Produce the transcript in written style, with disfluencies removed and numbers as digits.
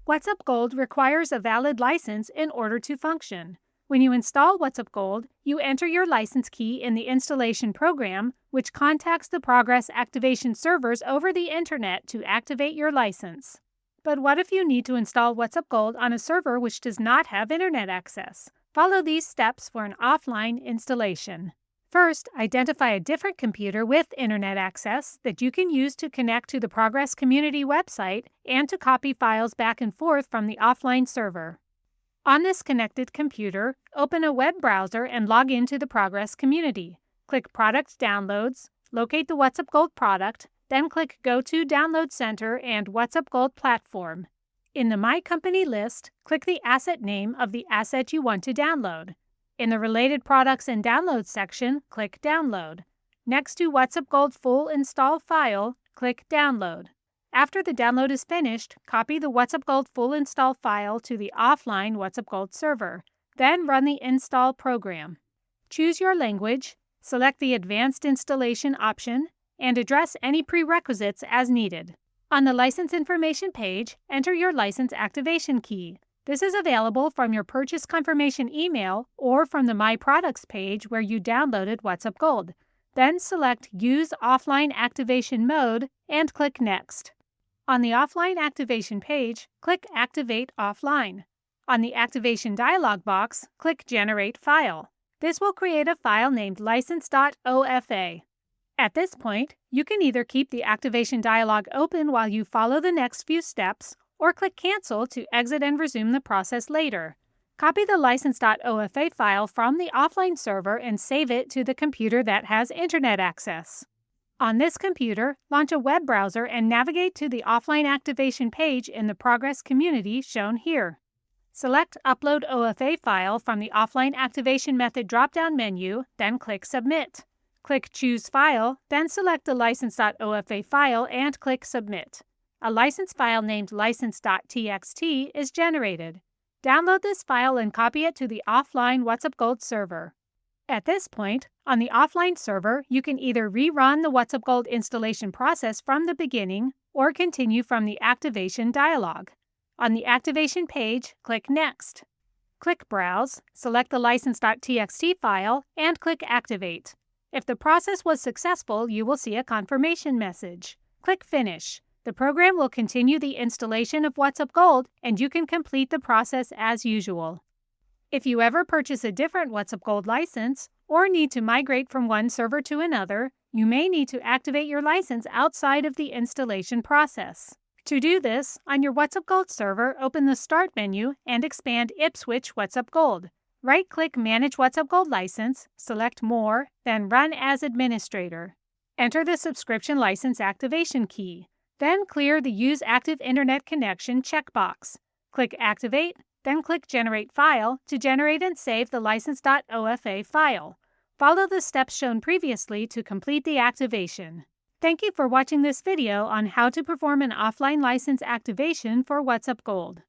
WhatsUp Gold requires a valid license in order to function. When you install WhatsUp Gold, you enter your license key in the installation program, which contacts the Progress activation servers over the Internet to activate your license. But what if you need to install WhatsUp Gold on a server which does not have Internet access? Follow these steps for an offline installation. First, identify a different computer with Internet access that you can use to connect to the Progress community website and to copy files back and forth from the offline server. On this connected computer, open a web browser and log into the Progress community. Click Product Downloads, locate the WhatsUp Gold product, then click Go to Download Center and WhatsUp Gold Platform. In the My Company list, click the asset name of the asset you want to download. In the Related Products and Downloads section, click Download. Next to WhatsUp Gold Full Install File, click Download. After the download is finished, copy the WhatsUp Gold Full Install file to the offline WhatsUp Gold server. Then run the install program. Choose your language, select the Advanced Installation option, and address any prerequisites as needed. On the license information page, enter your license activation key. This is available from your purchase confirmation email or from the My Products page where you downloaded WhatsUp Gold. Then select Use Offline Activation Mode and click Next. On the offline activation page, click Activate Offline. On the activation dialog box, click Generate File. This will create a file named license.ofa. At this point, you can either keep the activation dialog open while you follow the next few steps, or click Cancel to exit and resume the process later. Copy the license.ofa file from the offline server and save it to the computer that has Internet access. On this computer, launch a web browser and navigate to the offline activation page in the Progress community shown here. Select Upload OFA file from the Offline Activation Method drop-down menu, then click Submit. Click Choose File, then select the license.ofa file and click Submit. A license file named license.txt is generated. Download this file and copy it to the offline WhatsUp Gold server. At this point, on the offline server, you can either rerun the WhatsUp Gold installation process from the beginning or continue from the activation dialog. On the activation page, click Next. Click Browse, select the license.txt file, and click Activate. If the process was successful, you will see a confirmation message. Click Finish. The program will continue the installation of WhatsUp Gold, and you can complete the process as usual. If you ever purchase a different WhatsUp Gold license or need to migrate from one server to another, you may need to activate your license outside of the installation process. To do this, on your WhatsUp Gold server, open the Start menu and expand Ipswich WhatsUp Gold. Right-click Manage WhatsUp Gold License, select More, then Run as Administrator. Enter the subscription license activation key. Then clear the Use Active Internet Connection checkbox. Click Activate, then click Generate File to generate and save the license.ofa file. Follow the steps shown previously to complete the activation. Thank you for watching this video on how to perform an offline license activation for WhatsUp Gold.